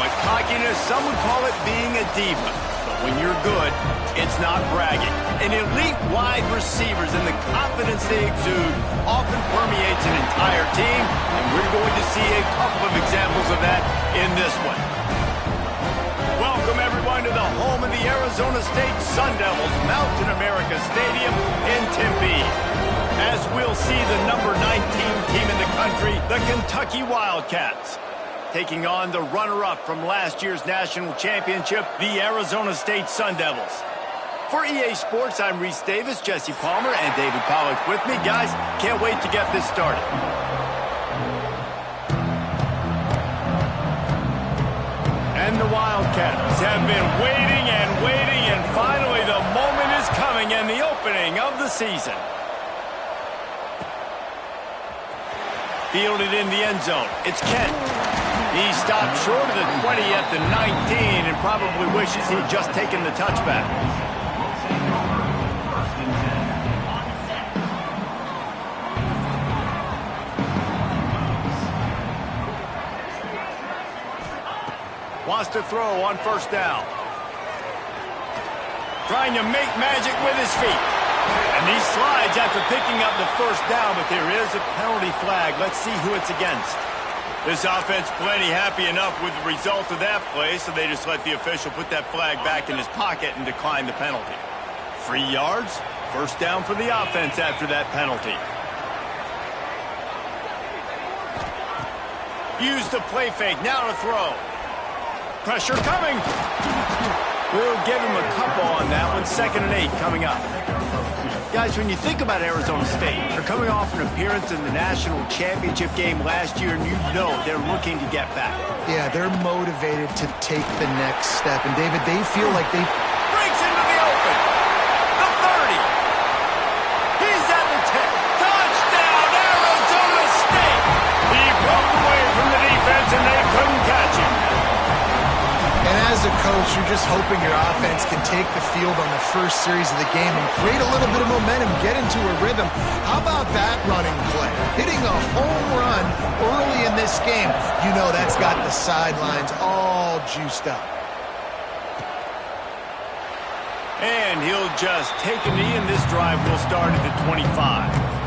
it cockiness. Some would call it being a diva. But when you're good, it's not bragging. An elite wide receivers and the confidence they exude often permeates an entire team, and we're going to see a couple of examples of that in this one. Welcome, everyone, to the home of the Arizona State Sun Devils, Mountain America Stadium in Tempe. As we'll see the number 19 team in the country, the Kentucky Wildcats, taking on the runner-up from last year's national championship, the Arizona State Sun Devils. For EA Sports, I'm Reese Davis, Jesse Palmer, and David Pollack with me. Guys, can't wait to get this started. And the Wildcats have been waiting, and finally the moment is coming and the opening of the season. Fielded in the end zone. It's Kent. He stopped short of the 20 at the 19 and probably wishes he'd just taken the touchback. Wants to throw on first down. Trying to make magic with his feet. And he slides after picking up the first down, but there is a penalty flag. Let's see who it's against. This offense plenty happy enough with the result of that play, so they just let the official put that flag back in his pocket and decline the penalty. 3 yards, first down for the offense after that penalty. Use the play fake, now to throw. Pressure coming. We'll give him a couple on that one. 2nd and 8 coming up. Guys, when you think about Arizona State, they're coming off an appearance in the national championship game last year, and you know they're looking to get back. Yeah, they're motivated to take the next step. And, David, they feel like they... Breaks into the open. The 30. He's at the 10. Touchdown, Arizona State. He broke away from the defense, and they couldn't catch him. And as a coach, you're just hoping your offense can take the field on the first series of the game and create a little bit of momentum, get into a rhythm. How about that running play? Hitting a home run early in this game. You know that's got the sidelines all juiced up. And he'll just take a knee, and this drive will start at the 25.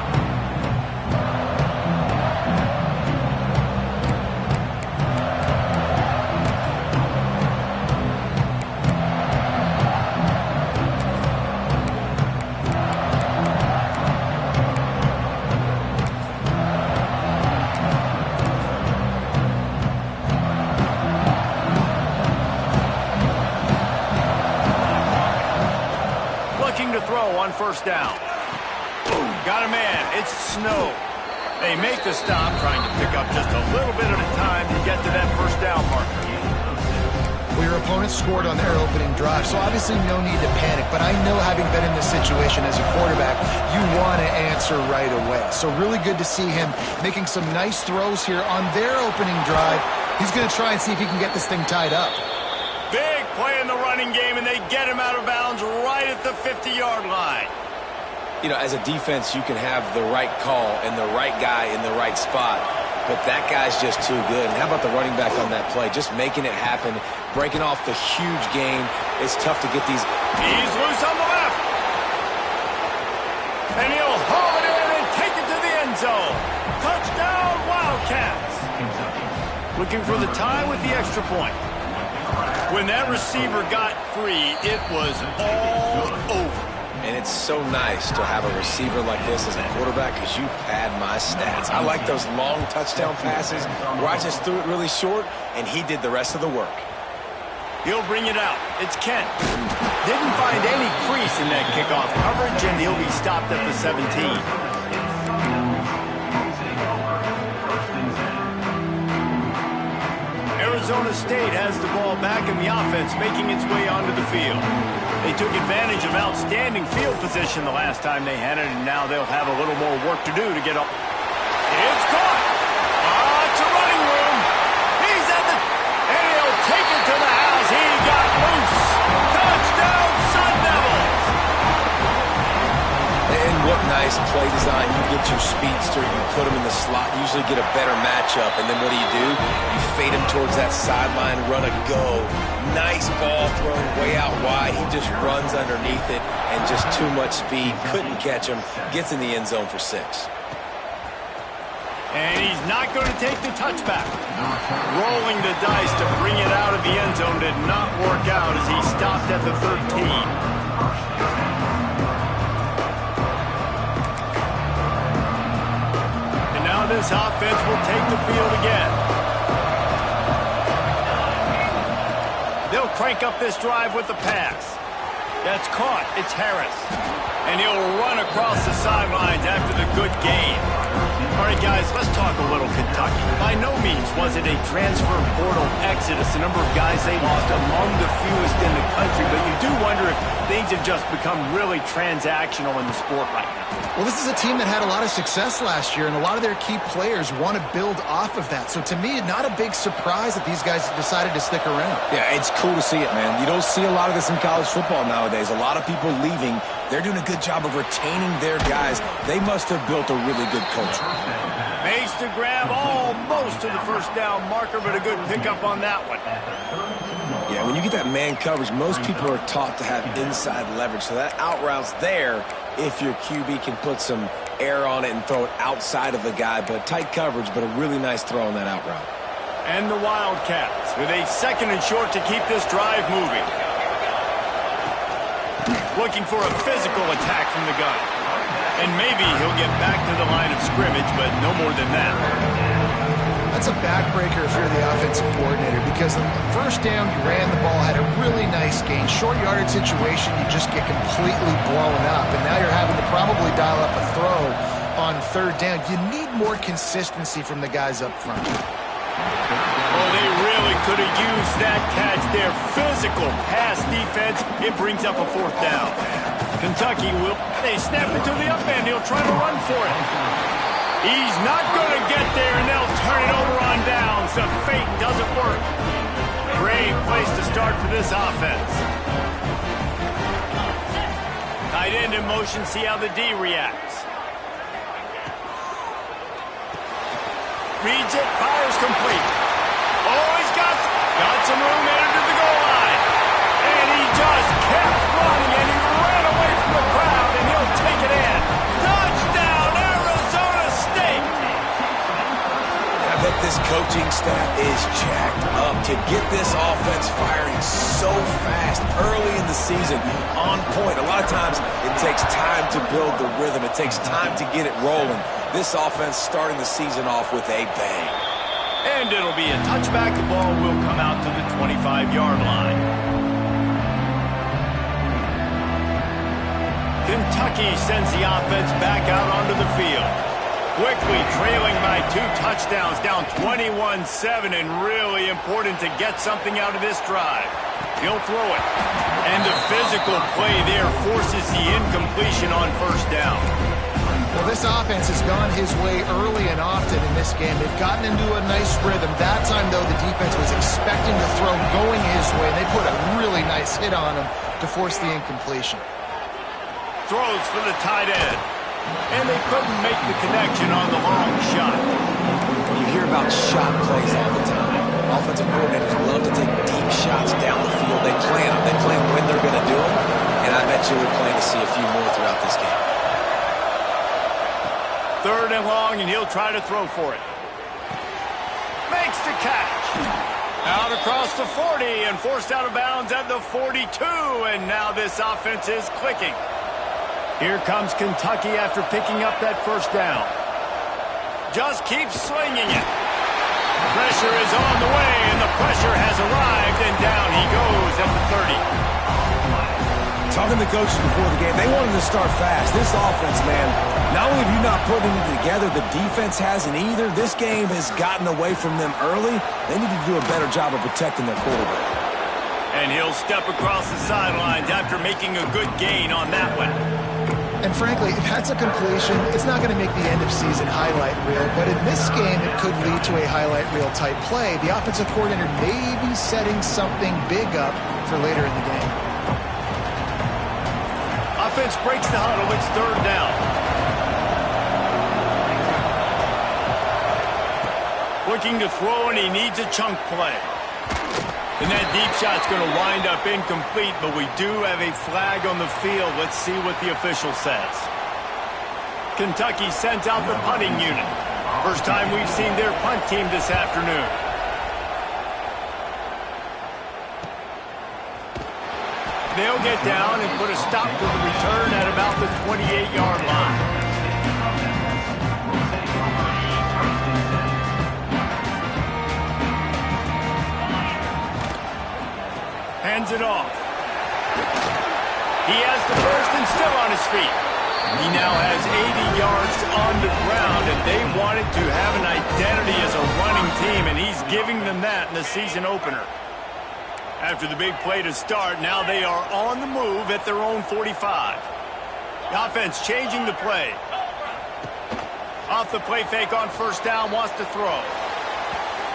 On first down. Boom, got a man. It's Snow. They make the stop, trying to pick up just a little bit at a time to get to that first down marker. Well, your opponent scored on their opening drive, so obviously no need to panic. But I know, having been in this situation as a quarterback, you want to answer right away. So really good to see him making some nice throws here on their opening drive. He's going to try and see if he can get this thing tied up. Big play in the running game, and they get him out of bounds right at the 50-yard line. You know, as a defense, you can have the right call and the right guy in the right spot, but that guy's just too good. And how about the running back on that play? Just making it happen, breaking off the huge gain. It's tough to get these. He's loose on the left. And he'll haul it in and take it to the end zone. Touchdown, Wildcats. Looking for the tie with the extra point. When that receiver got free, it was all over. And it's so nice to have a receiver like this as a quarterback, because you pad my stats. I like those long touchdown passes where I just threw it really short, and he did the rest of the work. He'll bring it out. It's Kent. Didn't find any crease in that kickoff coverage, and he'll be stopped at the 17. Arizona State has the ball back, and the offense making its way onto the field. They took advantage of outstanding field position the last time they had it, and now they'll have a little more work to do to get up. It's caught. It's a running room. He's at the... And he'll take it to the house. He got loose. Touchdown, Sun Devils. And what nice this play design, you get your speedster, you put him in the slot, usually get a better matchup, and then what do? You fade him towards that sideline, run a go. Nice ball thrown way out wide. He just runs underneath it, and just too much speed. Couldn't catch him. Gets in the end zone for 6. And he's not going to take the touchback. Rolling the dice to bring it out of the end zone did not work out as he stopped at the 13. And now this offense will take the field again. They'll crank up this drive with the pass. That's caught. It's Harris. And he'll run across the sidelines after the good gain. All right, guys, let's talk a little Kentucky. By no means was it a transfer portal exodus. The number of guys they lost among the fewest in the country, but you do wonder if things have just become really transactional in the sport right now. Well, this is a team that had a lot of success last year, and a lot of their key players want to build off of that. So to me, not a big surprise that these guys decided to stick around. Yeah, it's cool to see it, man. You don't see a lot of this in college football nowadays. A lot of people leaving. They're doing a good job of retaining their guys. They must have built a really good culture. Makes the grab almost to the first down marker, but a good pickup on that one. Yeah, when you get that man coverage, most people are taught to have inside leverage. So that out route's there if your QB can put some air on it and throw it outside of the guy. But tight coverage, but a really nice throw on that out route. And the Wildcats with a 2nd and short to keep this drive moving. Looking for a physical attack from the gun. And maybe he'll get back to the line of scrimmage, but no more than that. That's a backbreaker if you're the offensive coordinator, because the first down, you ran the ball, had a really nice gain. Short yardage situation, you just get completely blown up, and now you're having to probably dial up a throw on 3rd down. You need more consistency from the guys up front. Oh, they really could have used that catch there. Physical pass defense. It brings up a 4th down. Kentucky will. They snap it to the up end. He'll try to run for it. He's not going to get there, and they'll turn it over on downs. The fake doesn't work. Great place to start for this offense. Tight end in motion. See how the D reacts. Reads it. Fires complete. Oh, he's got some room headed to the goal line. And he just kept running, and he ran away from the crowd, and he'll take it in. Touchdown, Arizona State! I bet this coaching staff is jacked up to get this offense firing so fast early in the season, on point. A lot of times it takes time to build the rhythm. It takes time to get it rolling. This offense starting the season off with a bang. And it'll be a touchback. The ball will come out to the 25-yard line. Kentucky sends the offense back out onto the field. Quickly trailing by 2 touchdowns, down 21-7, and really important to get something out of this drive. He'll throw it. And the physical play there forces the incompletion on 1st down. Well, this offense has gone his way early and often in this game. They've gotten into a nice rhythm. That time, though, the defense was expecting the throw going his way. They put a really nice hit on him to force the incompletion. Throws for the tight end. And they couldn't make the connection on the long shot. You hear about shot plays all the time. Offensive coordinators love to take deep shots down the field. They plan them. They plan when they're going to do them. And I bet you we're planning to see a few more throughout this game. 3rd and long, and he'll try to throw for it. Makes the catch. Out across the 40 and forced out of bounds at the 42. And now this offense is clicking. Here comes Kentucky after picking up that 1st down. Just keeps slinging it. Pressure is on the way, and the pressure has arrived, and down he goes at the 30. Talking to coaches before the game, they wanted to start fast. This offense, man, not only have you not putting it together, the defense hasn't either. This game has gotten away from them early. They need to do a better job of protecting their quarterback. And he'll step across the sidelines after making a good gain on that one. And frankly, if that's a completion, it's not going to make the end-of-season highlight reel. But in this game, it could lead to a highlight reel-type play. The offensive coordinator may be setting something big up for later in the game. Offense breaks the huddle. It's 3rd down. Looking to throw, and he needs a chunk play. And that deep shot's going to wind up incomplete, but we do have a flag on the field. Let's see what the official says. Kentucky sends out the punting unit. First time we've seen their punt team this afternoon. They'll get down and put a stop to the return at about the 28-yard line. Hands it off. He has the first and still on his feet. He now has 80 yards on the ground, and they wanted to have an identity as a running team, and he's giving them that in the season opener. After the big play to start, now they are on the move at their own 45. The offense changing the play. Off the play fake on first down, wants to throw.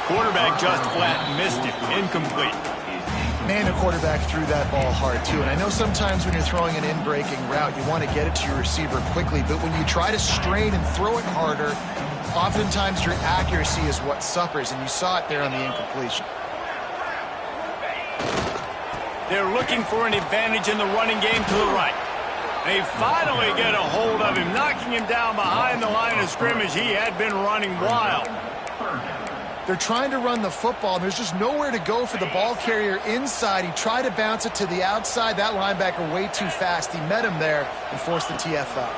Quarterback just flat missed it. Incomplete. Man, the quarterback threw that ball hard, too. And I know sometimes when you're throwing an in-breaking route, you want to get it to your receiver quickly. But when you try to strain and throw it harder, oftentimes your accuracy is what suffers. And you saw it there on the incompletion. They're looking for an advantage in the running game to the right. They finally get a hold of him, knocking him down behind the line of scrimmage. He had been running wild. They're trying to run the football. There's just nowhere to go for the ball carrier inside. He tried to bounce it to the outside. That linebacker way too fast. He met him there and forced the TFL.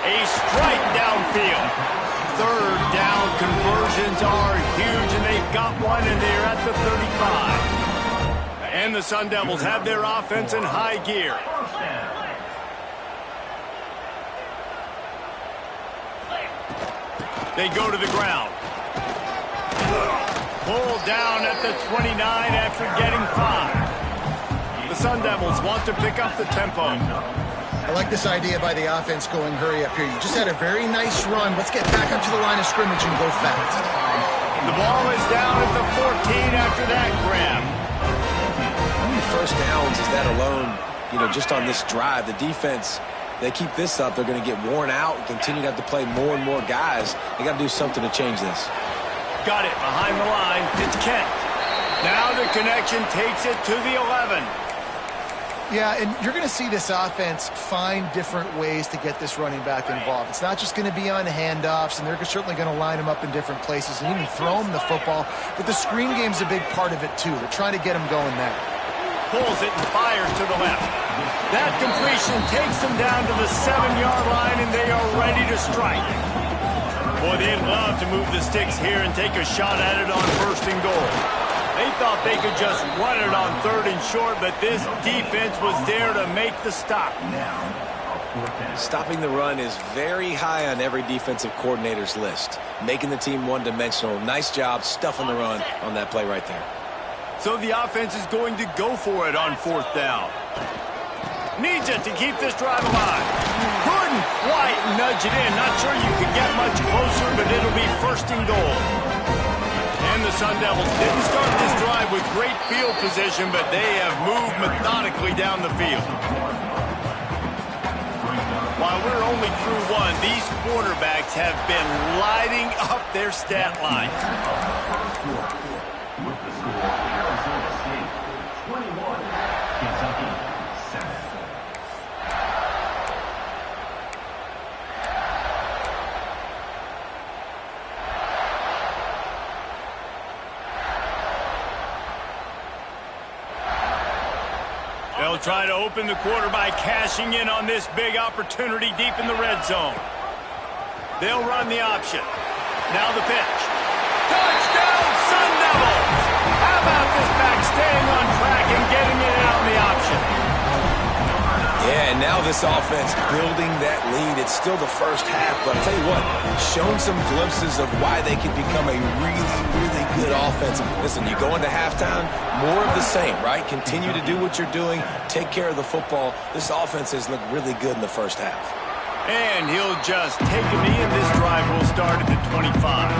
A strike downfield. Third down conversions are huge, and they've got one, and they're at the 35. And the Sun Devils have their offense in high gear. They go to the ground. Pulled down at the 29 after getting 5. The Sun Devils want to pick up the tempo. I like this idea by the offense going hurry up here. You just had a very nice run. Let's get back up to the line of scrimmage and go fast. The ball is down at the 14 after that grab. How many first downs is that alone, just on this drive? The defense, they keep this up, they're going to get worn out and continue to have to play more and more guys. They got to do something to change this. Got it behind the line. It's Kent. Now the connection takes it to the 11. Yeah, and you're going to see this offense find different ways to get this running back involved. It's not just going to be on handoffs, and they're certainly going to line him up in different places and even throw him the football. But the screen game's a big part of it, too. They're trying to get him going there. Pulls it and fires to the left. That completion takes them down to the 7-yard line, and they are ready to strike. Boy, they'd love to move the sticks here and take a shot at it on first and goal. They thought they could just run it on third and short, but this defense was there to make the stop. Stopping the run is very high on every defensive coordinator's list. Making the team one-dimensional. Nice job stuffing the run on that play right there. So the offense is going to go for it on fourth down. Needs it to keep this drive alive. Couldn't quite nudge it in. Not sure you could get much closer, but it'll be first and goal. And the Sun Devils didn't start this drive with great field position, but they have moved methodically down the field. While we're only through one, these quarterbacks have been lighting up their stat line. With the score, Arizona State 21, Kentucky 7. They'll try to open the quarter by cashing in on this big opportunity deep in the red zone. They'll run the option. Now the pitch. Touchdown, Sun Devils! How about this back staying on track and getting it in on the option? Yeah, and now this offense building that lead. It's still the first half, but I'll tell you what, shown some glimpses of why they could become a really, really good offense. Listen, you go into halftime, more of the same, right? Continue to do what you're doing, take care of the football. This offense has looked really good in the first half. And he'll just take a knee, and this drive will start at the 25.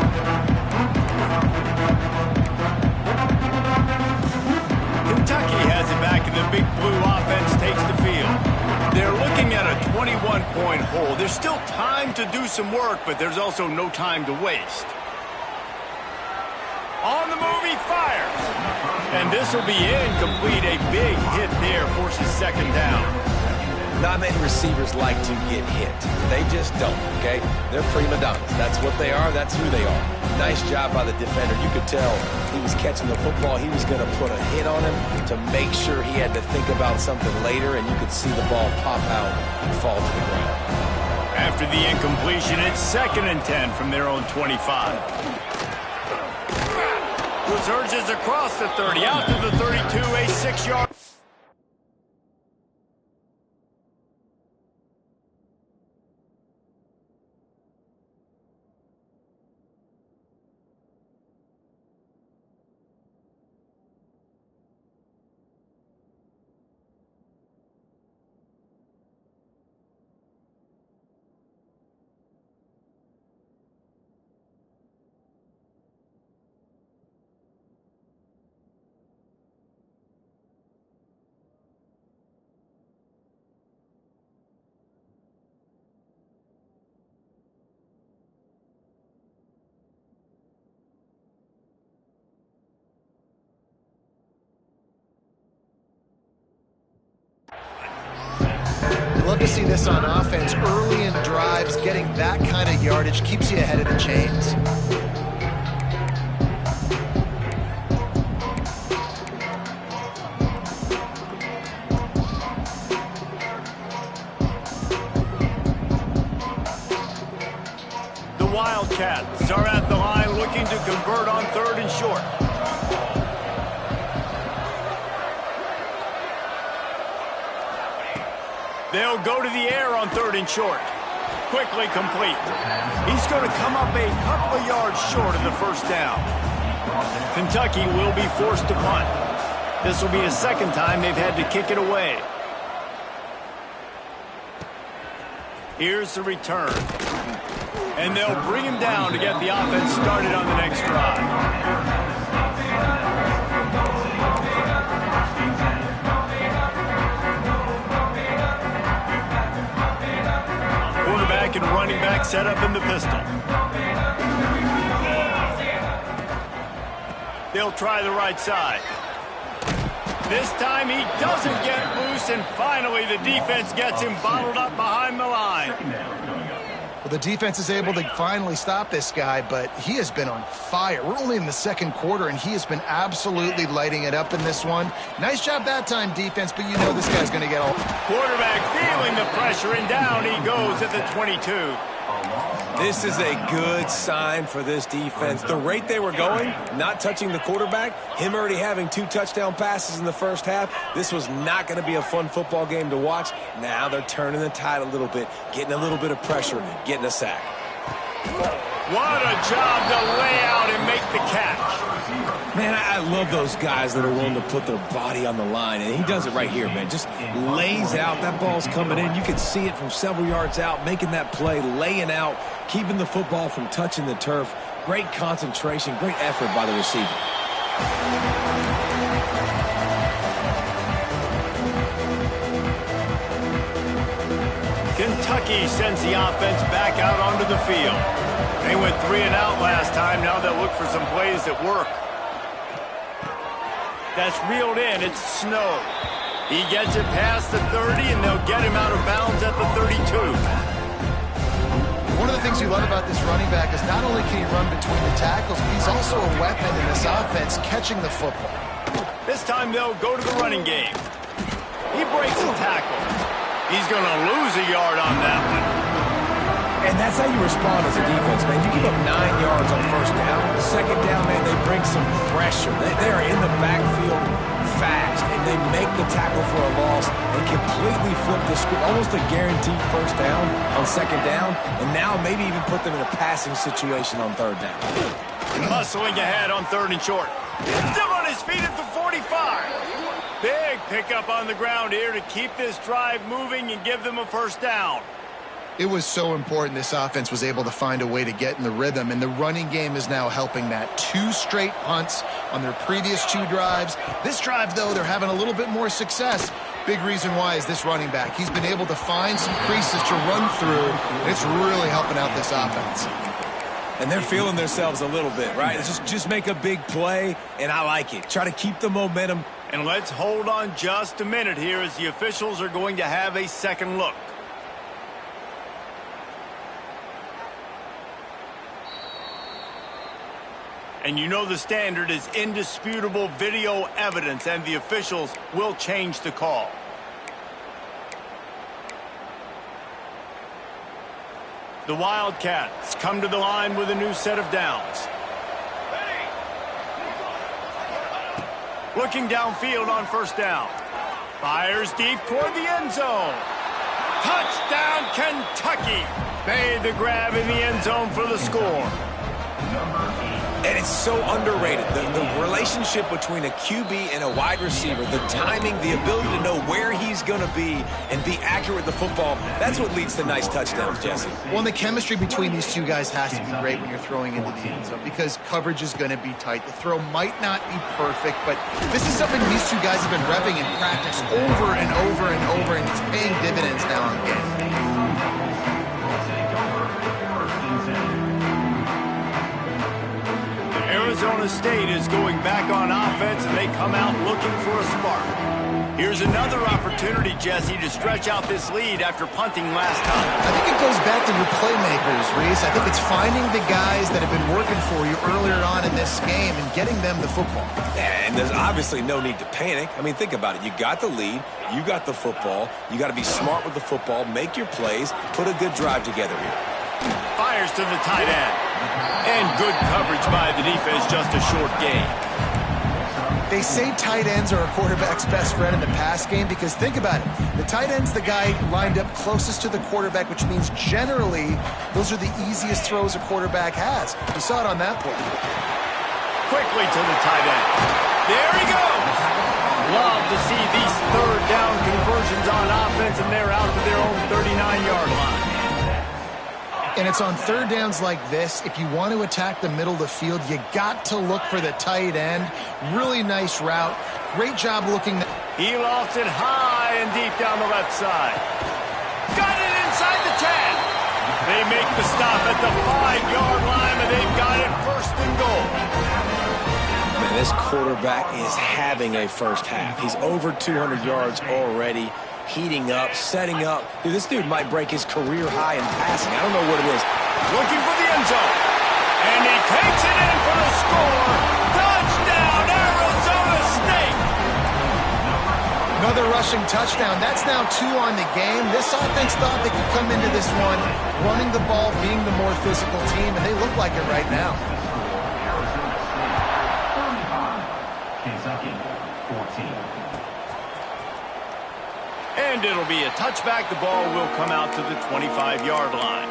Kentucky has it back, and the Big Blue offense takes the field. They're looking at a 21-point hold. know there's still time to do some work, but there's also no time to waste. On the move, he fires. And this will be incomplete. A big hit there forces second down. Not many receivers like to get hit. They just don't, okay? They're prima donnas. That's what they are. That's who they are. Nice job by the defender. You could tell he was catching the football. He was going to put a hit on him to make sure he had to think about something later, and you could see the ball pop out and fall to the ground. After the incompletion, it's 2nd and 10 from their own 25. Surges across the 30, out to the 32, a 6-yard. Love to see this on offense. Early in drives, getting that kind of yardage keeps you ahead of the chains. The Wildcats are at the line looking to convert on 3rd and short. They'll go to the air on 3rd and short. Quickly complete. He's going to come up a couple of yards short of the first down. Kentucky will be forced to punt. This will be the 2nd time they've had to kick it away. Here's the return. And they'll bring him down to get the offense started on the next drive. And running back set up in the pistol. They'll try the right side. This time he doesn't get loose, and finally the defense gets him bottled up behind the line. Well, the defense is able to finally stop this guy, but he has been on fire. We're only in the 2nd quarter, and he has been absolutely lighting it up in this one. Nice job that time, defense, but you know this guy's going to get all... Quarterback feeling the pressure, and down he goes at the 22. This is a good sign for this defense. The rate they were going, not touching the quarterback, him already having 2 touchdown passes in the first half, this was not going to be a fun football game to watch. Now they're turning the tide a little bit, getting a little bit of pressure, getting a sack. What a job to lay out and make the catch. Man, I love those guys that are willing to put their body on the line, and he does it right here, man. Just lays out. That ball's coming in. You can see it from several yards out, making that play, laying out, keeping the football from touching the turf. Great concentration, great effort by the receiver. Kentucky sends the offense back out onto the field. They went 3 and out last time. Now they'll look for some plays that work. That's reeled in. It's Snow. He gets it past the 30, and they'll get him out of bounds at the 32. One of the things you love about this running back is not only can he run between the tackles, but he's also a weapon in this offense, catching the football. This time they'll go to the running game. He breaks a tackle. He's going to lose a yard on that one. And that's how you respond as a defense, man. You give up 9 yards on first down. Second down, man, they bring some pressure. They are in the backfield fast, and they make the tackle for a loss and completely flip the script. Almost a guaranteed first down on second down, and now maybe even put them in a passing situation on third down. Muscling ahead on 3rd and short. Still on his feet at the 45. Big pickup on the ground here to keep this drive moving and give them a first down. It was so important this offense was able to find a way to get in the rhythm, and the running game is now helping that. 2 straight punts on their previous 2 drives. This drive, though, they're having a little bit more success. Big reason why is this running back. He's been able to find some creases to run through, and it's really helping out this offense. And they're feeling themselves a little bit, right? It's just make a big play, and I like it. Try to keep the momentum. And let's hold on just a minute here as the officials are going to have a second look. And you know the standard is indisputable video evidence, and the officials will change the call. The Wildcats come to the line with a new set of downs. Looking downfield on first down. Fires deep toward the end zone. Touchdown, Kentucky! Made the grab in the end zone for the score. And it's so underrated. The relationship between a QB and a wide receiver, the timing, the ability to know where he's going to be and be accurate with the football, that's what leads to nice touchdowns, Jesse. Well, and the chemistry between these 2 guys has to be great when you're throwing into the end zone because coverage is going to be tight. The throw might not be perfect, but this is something these 2 guys have been repping in practice over and over and over, and it's paying dividends now on game. Arizona State is going back on offense, and they come out looking for a spark. Here's another opportunity, Jesse, to stretch out this lead after punting last time. I think it goes back to your playmakers, Reese. I think it's finding the guys that have been working for you earlier on in this game and getting them the football. And there's obviously no need to panic. I mean, think about it. You got the lead. You got the football. You got to be smart with the football. Make your plays. Put a good drive together here. Fires to the tight end. And good coverage by the defense, just a short gain. They say tight ends are a quarterback's best friend in the pass game because think about it. The tight end's the guy lined up closest to the quarterback, which means generally those are the easiest throws a quarterback has. You saw it on that play. Quickly to the tight end. There he goes. Love to see these third down conversions on offense, and they're out to their own 39-yard line. And it's on third downs like this. If you want to attack the middle of the field, you got to look for the tight end. Really nice route. Great job looking. He lofts it high and deep down the left side. Got it inside the 10. They make the stop at the 5-yard line, and they've got it first and goal. Man, this quarterback is having a first half. He's over 200 yards already. Heating up, setting up. Dude, this dude might break his career high in passing. I don't know what it is. Looking for the end zone. And he takes it in for the score. Touchdown, Arizona State. Another rushing touchdown. That's now 2 on the game. This offense thought they could come into this one running the ball, being the more physical team, and they look like it right now. Kentucky, 14. And it'll be a touchback. The ball will come out to the 25-yard line.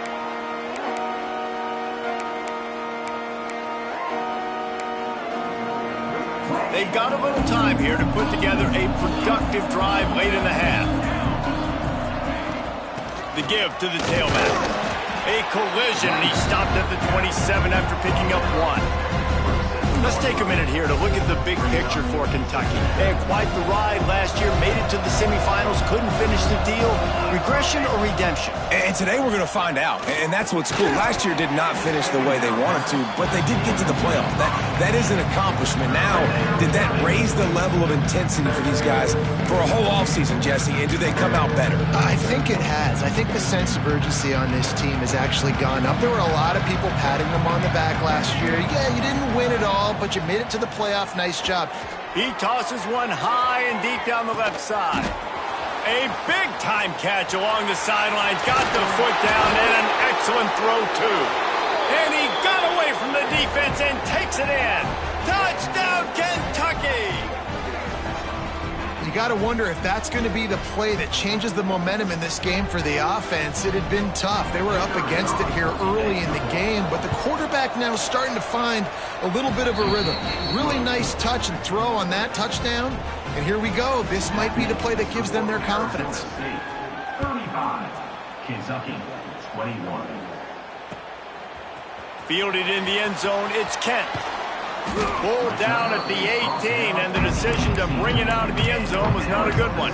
They've got a little time here to put together a productive drive late in the half. The give to the tailback. A collision, and he stopped at the 27 after picking up 1. Let's take a minute here to look at the big picture for Kentucky. They had quite the ride last year, made it to the semifinals, couldn't finish the deal. Regression or redemption? And today we're going to find out, and that's what's cool. Last year did not finish the way they wanted to, but they did get to the playoffs. That is an accomplishment. Now, did that raise the level of intensity for these guys for a whole offseason, Jesse, and do they come out better? I think it has. I think the sense of urgency on this team has actually gone up. There were a lot of people patting them on the back last year. Yeah, you didn't win it all, but you made it to the playoff. Nice job. He tosses one high and deep down the left side. A big-time catch along the sidelines. Got the foot down and an excellent throw, too. And he got away from the defense and takes it in. Touchdown, Kentucky! You got to wonder if that's going to be the play that changes the momentum in this game for the offense. It had been tough. They were up against it here early in the game, but the quarterback now starting to find a little bit of a rhythm. Really nice touch and throw on that touchdown. And here we go. This might be the play that gives them their confidence. 35, Kentucky, 21. Fielded in the end zone, it's Kent. Pulled down at the 18, and the decision to bring it out of the end zone was not a good one.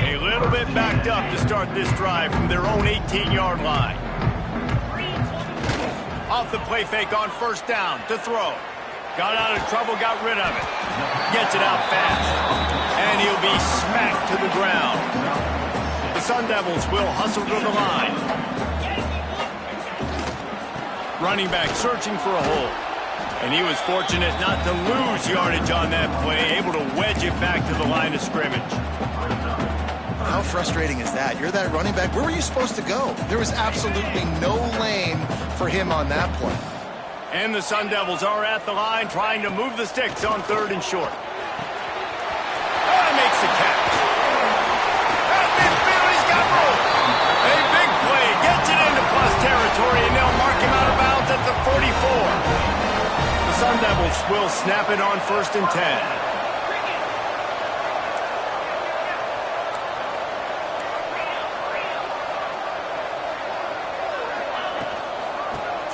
A little bit backed up to start this drive from their own 18-yard line. Off the play fake on first down to throw. Got out of trouble, got rid of it. Gets it out fast. And he'll be smacked to the ground. The Sun Devils will hustle to the line. Running back searching for a hole. And he was fortunate not to lose yardage on that play, able to wedge it back to the line of scrimmage. How frustrating is that? You're that running back. Where were you supposed to go? There was absolutely no lane for him on that play. And the Sun Devils are at the line trying to move the sticks on 3rd and short. And makes the catch. At midfield, he's got room. A big play, gets it into plus territory, and they'll mark him out of bounds at the 44. The Sun Devils will snap it on 1st and 10.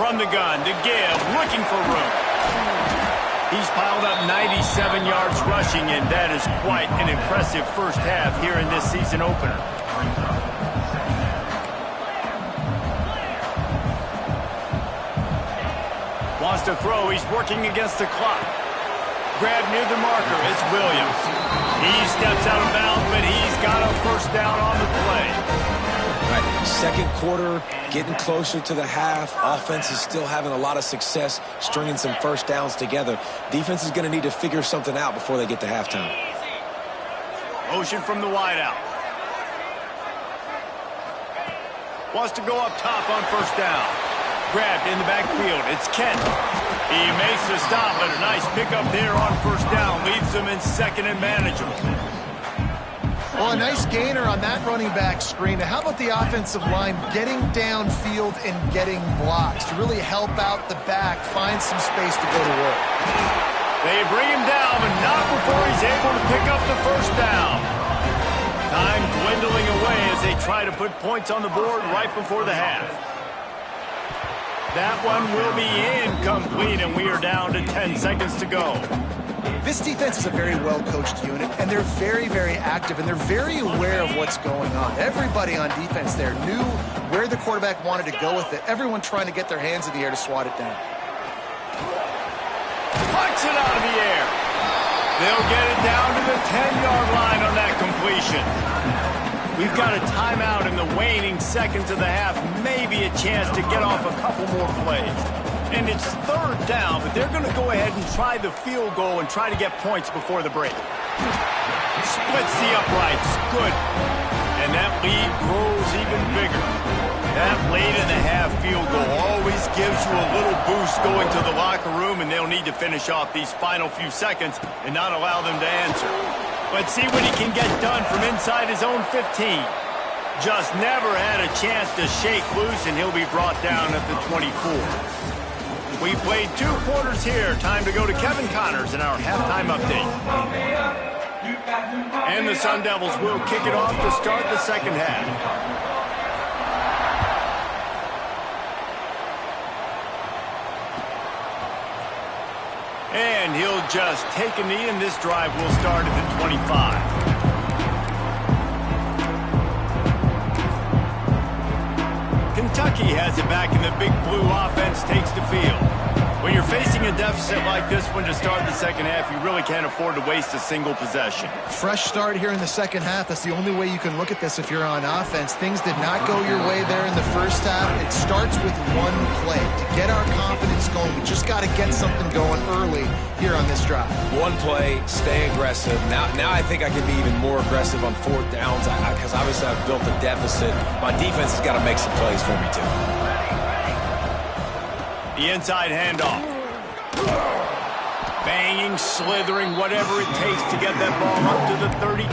From the gun to give, looking for room. He's piled up 97 yards rushing, and that is quite an impressive first half here in this season opener. Wants to throw, he's working against the clock. Grab near the marker, it's Williams. He steps out of bounds, but he's got a first down on the play. Right. Second quarter, getting closer to the half. Offense is still having a lot of success stringing some first downs together. Defense is going to need to figure something out before they get to halftime. Motion from the wideout. Wants to go up top on first down. Grabbed in the backfield. It's Kent. He makes the stop, but a nice pickup there on first down. Leaves them in 2nd and manageable. Well, a nice gainer on that running back screen. How about the offensive line getting downfield and getting blocks to really help out the back, find some space to go to work? They bring him down, but not before he's able to pick up the first down. Time dwindling away as they try to put points on the board right before the half. That one will be incomplete, and we are down to 10 seconds to go. This defense is a very well-coached unit, and they're very, very active, and they're very aware of what's going on. Everybody on defense there knew where the quarterback wanted to go with it. Everyone trying to get their hands in the air to swat it down. Punch it out of the air. They'll get it down to the 10-yard line on that completion. We've got a timeout in the waning seconds of the half. Maybe a chance to get off a couple more plays. And it's 3rd down, but they're going to go ahead and try the field goal and try to get points before the break. Splits the uprights. Good. And that lead grows even bigger. That late in the half field goal always gives you a little boost going to the locker room, and they'll need to finish off these final few seconds and not allow them to answer. Let's see what he can get done from inside his own 15. Just never had a chance to shake loose, and he'll be brought down at the 24. We played 2 quarters here. Time to go to Kevin Connors in our halftime update. And the Sun Devils will kick it off to start the second half. And he'll just take a knee, and this drive will start at the 25. Kentucky has it back, and the big blue offense takes the field. When you're facing a deficit like this one to start the second half, you really can't afford to waste a single possession. Fresh start here in the second half. That's the only way you can look at this if you're on offense. Things did not go your way there in the first half. It starts with one play. To get our confidence going, we just got to get something going early here on this drive. One play, stay aggressive. Now I think I can be even more aggressive on 4th downs because obviously I've built a deficit. My defense has got to make some plays for me too. The inside handoff. Banging, slithering, whatever it takes to get that ball up to the 32.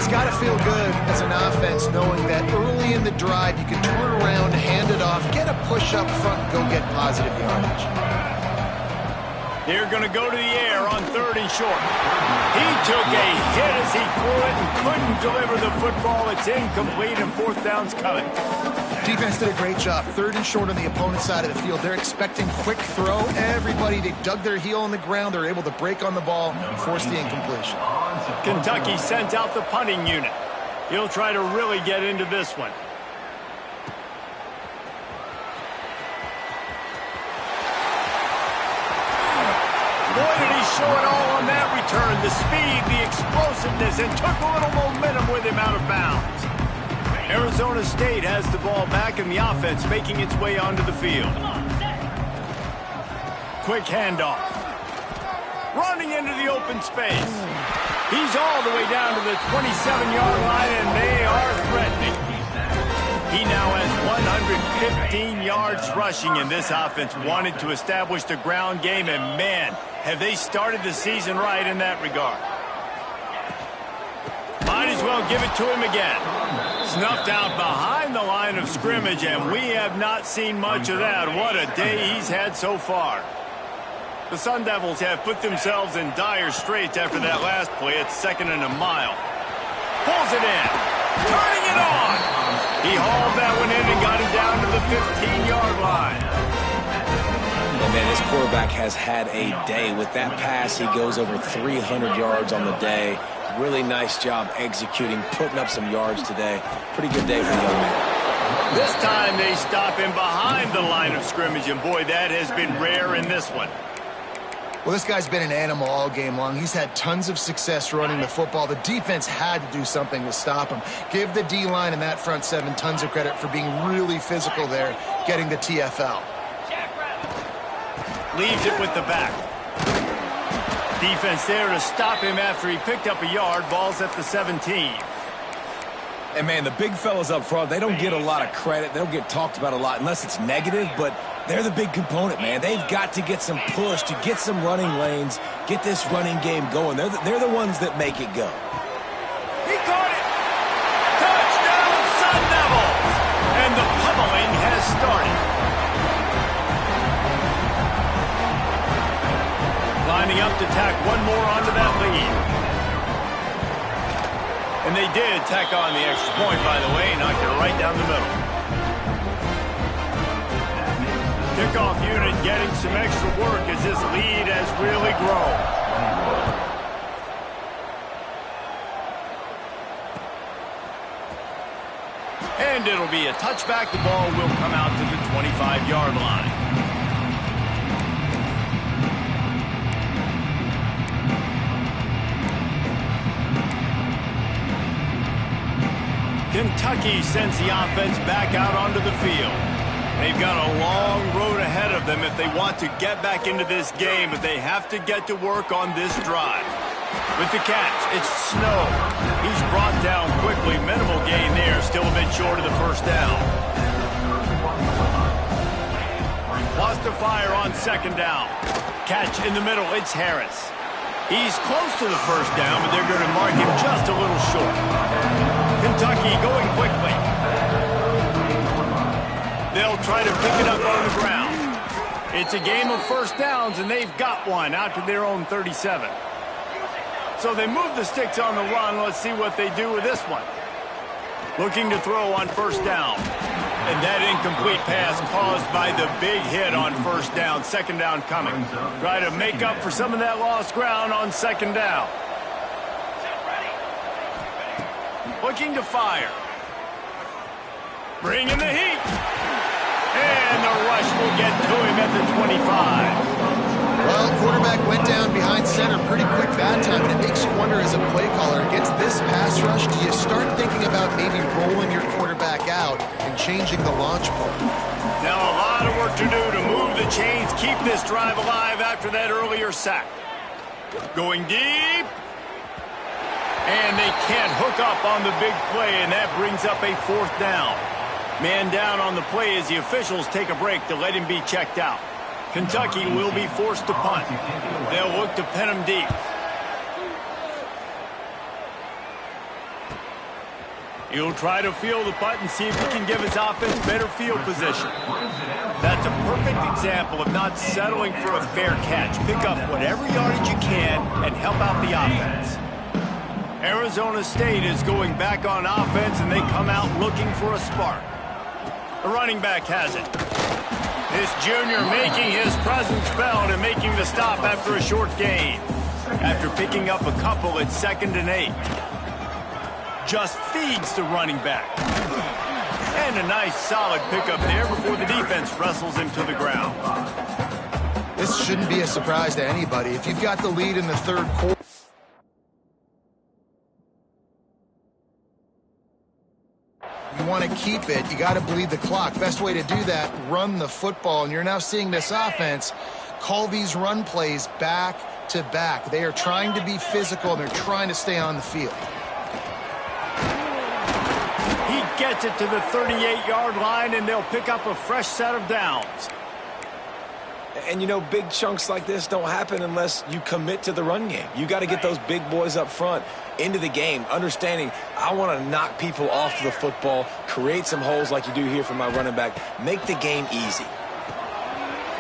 It's got to feel good as an offense knowing that early in the drive you can turn around, hand it off, get a push up front, and go get positive yardage. They're going to go to the air on 3rd and short. He took a hit as he threw it and couldn't deliver the football. It's incomplete, and 4th down's coming. Defense did a great job. 3rd and short on the opponent's side of the field. They're expecting quick throw. Everybody, they dug their heel on the ground. They're able to break on the ball and force the incompletion. Kentucky sends out the punting unit. He'll try to really get into this one. Boy, did he show it all on that return. The speed, the explosiveness, and took a little momentum with him out of bounds. Arizona State has the ball back in the offense, making its way onto the field. Quick handoff. Running into the open space. He's all the way down to the 27-yard line, and they are threatening. He now has 115 yards rushing, and this offense wanted to establish the ground game, and man, have they started the season right in that regard. Might as well give it to him again. Snuffed out behind the line of scrimmage, and we have not seen much of that. What a day he's had so far. The Sun Devils have put themselves in dire straits after that last play. It's 2nd and a mile. Pulls it in. Turning it on. He hauled that one in and got it down to the 15-yard line. And man, this quarterback has had a day. With that pass, he goes over 300 yards on the day. Really nice job executing, putting up some yards today. Pretty good day for the young man. This time they stop him behind the line of scrimmage, and boy, that has been rare in this one. Well, this guy's been an animal all game long. He's had tons of success running the football. The defense had to do something to stop him. Give the D-line and that front 7 tons of credit for being really physical there, getting the TFL. Leaves it with the back. Defense there to stop him after he picked up a yard. Ball's at the 17. And man, the big fellas up front, they don't get a lot of credit. They don't get talked about a lot unless it's negative, but they're the big component, man. They've got to get some push, to get some running lanes, get this running game going. They're the ones that make it go. He caught it! Touchdown, Sun Devils! And the pummeling has started. Lining up to tack one more onto that lead. And they did tack on the extra point, by the way, knocked it right down the middle. Kickoff unit getting some extra work as this lead has really grown. And it'll be a touchback. The ball will come out to the 25-yard line. Kentucky sends the offense back out onto the field. They've got a long road ahead of them if they want to get back into this game, but they have to get to work on this drive. With the catch, it's Snow. He's brought down quickly. Minimal gain there, still a bit short of the 1st down. Lost to fire on 2nd down. Catch in the middle, it's Harris. He's close to the 1st down, but they're going to mark him just a little short. Kentucky going quickly. They'll try to pick it up on the ground. It's a game of 1st downs, and they've got one out to their own 37. So they move the sticks on the run. Let's see what they do with this one. Looking to throw on 1st down. And that incomplete pass caused by the big hit on 1st down. 2nd down coming. Try to make up for some of that lost ground on 2nd down. Looking to fire. Bring in the heat. And the rush will get to him at the 25. Well, quarterback went down behind center pretty quick that time, and it makes you wonder as a play caller, against this pass rush, do you start thinking about maybe rolling your quarterback out and changing the launch point? Now a lot of work to do to move the chains, keep this drive alive after that earlier sack. Going deep. And they can't hook up on the big play, and that brings up a 4th down. Man down on the play as the officials take a break to let him be checked out. Kentucky will be forced to punt. They'll look to pin him deep. He'll try to field the punt and see if he can give his offense better field position. That's a perfect example of not settling for a fair catch. Pick up whatever yardage you can and help out the offense. Arizona State is going back on offense, and they come out looking for a spark. The running back has it. This junior making his presence felt and making the stop after a short gain. After picking up a couple at 2nd and 8. Just feeds the running back. And a nice solid pickup there before the defense wrestles him to the ground. This shouldn't be a surprise to anybody. If you've got the lead in the 3rd quarter, you want to keep it. You got to bleed the clock. Best way to do that, run the football. And you're now seeing this offense call these run plays back to back. They are trying to be physical, and they're trying to stay on the field. He gets it to the 38-yard line, and they'll pick up a fresh set of downs. And, you know, big chunks like this don't happen unless you commit to the run game. You got to get those big boys up front into the game, understanding I want to knock people off the football, create some holes like you do here for my running back, make the game easy.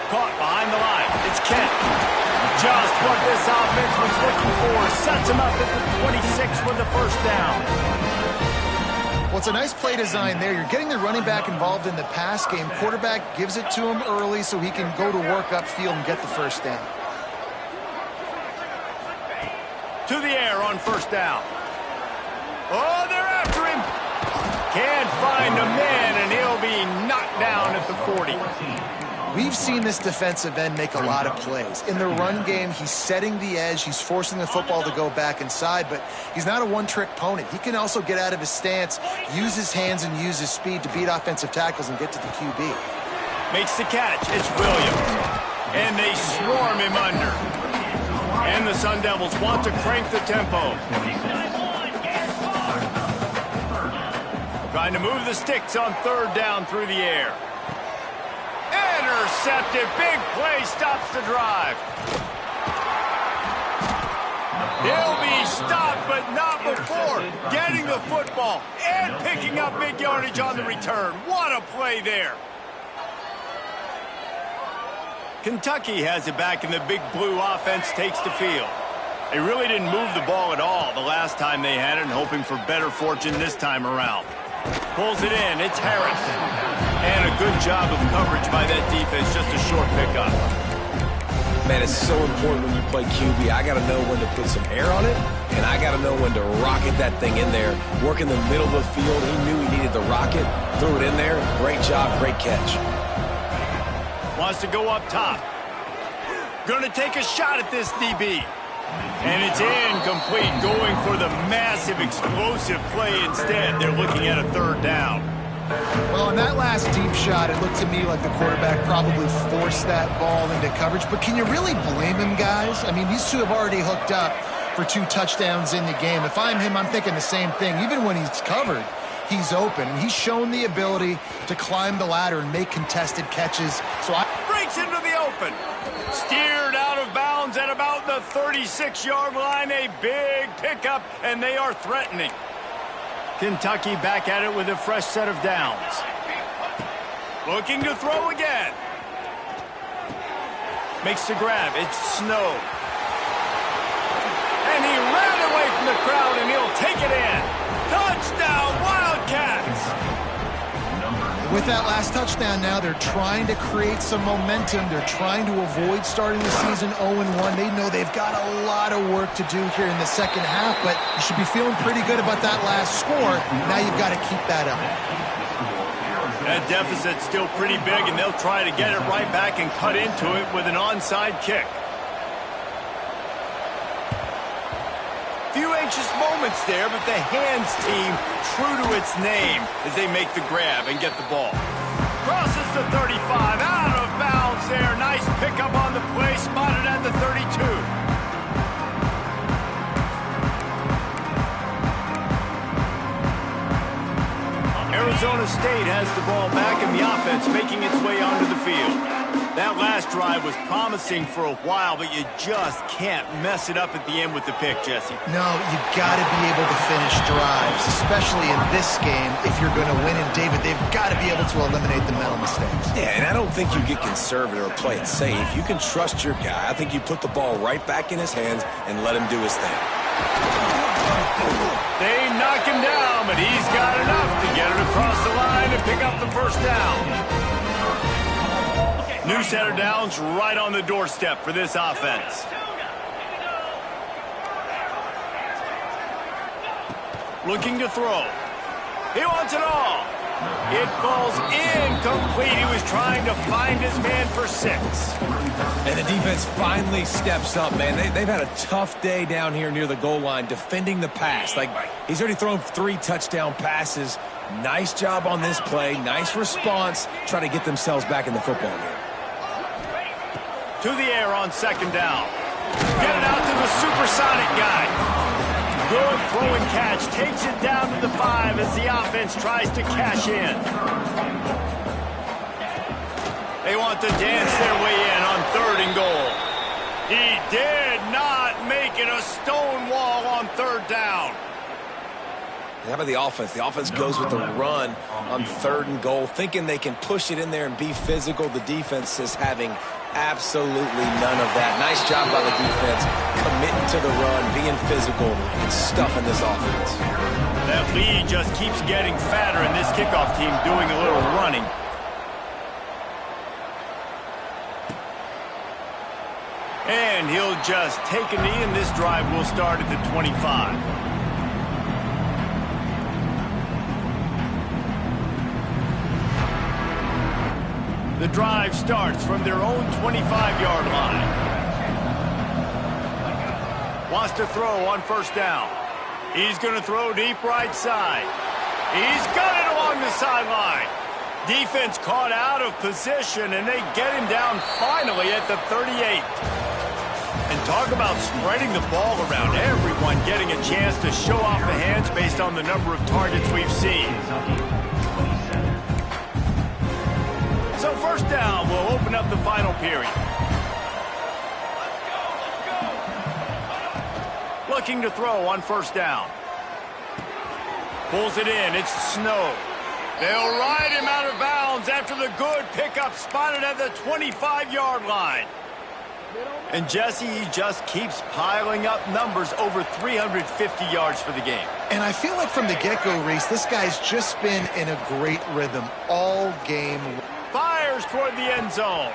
Caught behind the line. It's Kent. Just what this offense was looking for. Sets him up at the 26 with the first down. Well, it's a nice play design there. You're getting the running back involved in the pass game. Quarterback gives it to him early so he can go to work upfield and get the first down. To the air on first down. Oh, they're after him. Can't find a man, and he'll be knocked down at the 40. We've seen this defensive end make a lot of plays. In the run game, he's setting the edge. He's forcing the football to go back inside, but he's not a one-trick pony. He can also get out of his stance, use his hands, and use his speed to beat offensive tackles and get to the QB. Makes the catch. It's Williams. And they swarm him under. And the Sun Devils want to crank the tempo. Trying to move the sticks on 3rd down through the air. Intercepted. Big play stops the drive. He'll be stopped, but not before getting the football and picking up big yardage on the return. What a play there. Kentucky has it back, and the big blue offense takes the field. They really didn't move the ball at all the last time they had it, and hoping for better fortune this time around. Pulls it in. It's Harris. And a good job of coverage by that defense. Just a short pickup. Man, it's so important when you play QB. I got to know when to put some air on it, and I got to know when to rocket that thing in there. Work in the middle of the field. He knew he needed the rocket. Threw it in there. Great job. Great catch. Wants to go up top. Going to take a shot at this DB. And it's incomplete, going for the massive explosive play instead. They're looking at a 3rd down. Well, on that last deep shot, it looked to me like the quarterback probably forced that ball into coverage. But can you really blame him, guys? I mean, these two have already hooked up for 2 touchdowns in the game. If I'm him, I'm thinking the same thing. Even when he's covered, he's open. He's shown the ability to climb the ladder and make contested catches. So breaks into the open. Steered out of bounds at about the 36-yard line. A big pickup, and they are threatening. Kentucky back at it with a fresh set of downs. Looking to throw again. Makes the grab. It's Snow. And he ran away from the crowd, and he'll take it in. Touchdown, Wildcats! with that last touchdown now, they're trying to create some momentum. They're trying to avoid starting the season 0-1. They know they've got a lot of work to do here in the second half, but you should be feeling pretty good about that last score. Now you've got to keep that up. That deficit's still pretty big, and they'll try to get it right back and cut into it with an onside kick. Few anxious moments there, but the hands team true to its name as they make the grab and get the ball. Crosses the 35, out of bounds there. Nice pickup on the play, spotted at the 32. Arizona State has the ball back, and the offense making its way onto the field. That last drive was promising for a while, but you just can't mess it up at the end with the pick, Jesse. No, you got to be able to finish drives, especially in this game. If you're going to win, and David, they've got to be able to eliminate the mental mistakes. Yeah, and I don't think you get conservative or play it safe. You can trust your guy. I think you put the ball right back in his hands and let him do his thing. They knock him down, but he's got enough to get it across the line and pick up the first down. New set of downs right on the doorstep for this offense. Looking to throw. He wants it all. It falls incomplete. He was trying to find his man for 6. And the defense finally steps up, man. They've had a tough day down here near the goal line defending the pass. Like, he's already thrown 3 touchdown passes. Nice job on this play. Nice response. Try to get themselves back in the football game. To the air on second down. Get it out to the supersonic guy. Good throw and catch. Takes it down to the 5 as the offense tries to cash in. They want to dance their way in on 3rd and goal. He did not make it a stone wall on 3rd down. How about the offense? The offense goes with the run on 3rd and goal, thinking they can push it in there and be physical. The defense is having absolutely none of that. Nice job by the defense, committing to the run, being physical, and stuffing this offense. That lead just keeps getting fatter, and this kickoff team doing a little running. And he'll just take a knee, and this drive will start at the 25. The drive starts from their own 25-yard line. Wants to throw on 1st down. He's going to throw deep right side. He's got it along the sideline. Defense caught out of position, and they get him down finally at the 38. And talk about spreading the ball around. Everyone getting a chance to show off the hands based on the number of targets we've seen. So 1st down will open up the final period. Looking to throw on 1st down. Pulls it in. It's Snow. They'll ride him out of bounds after the good pickup spotted at the 25-yard line. And Jesse, he just keeps piling up numbers, over 350 yards for the game. And I feel like from the get-go, Reese, this guy's just been in a great rhythm all game. Fires toward the end zone.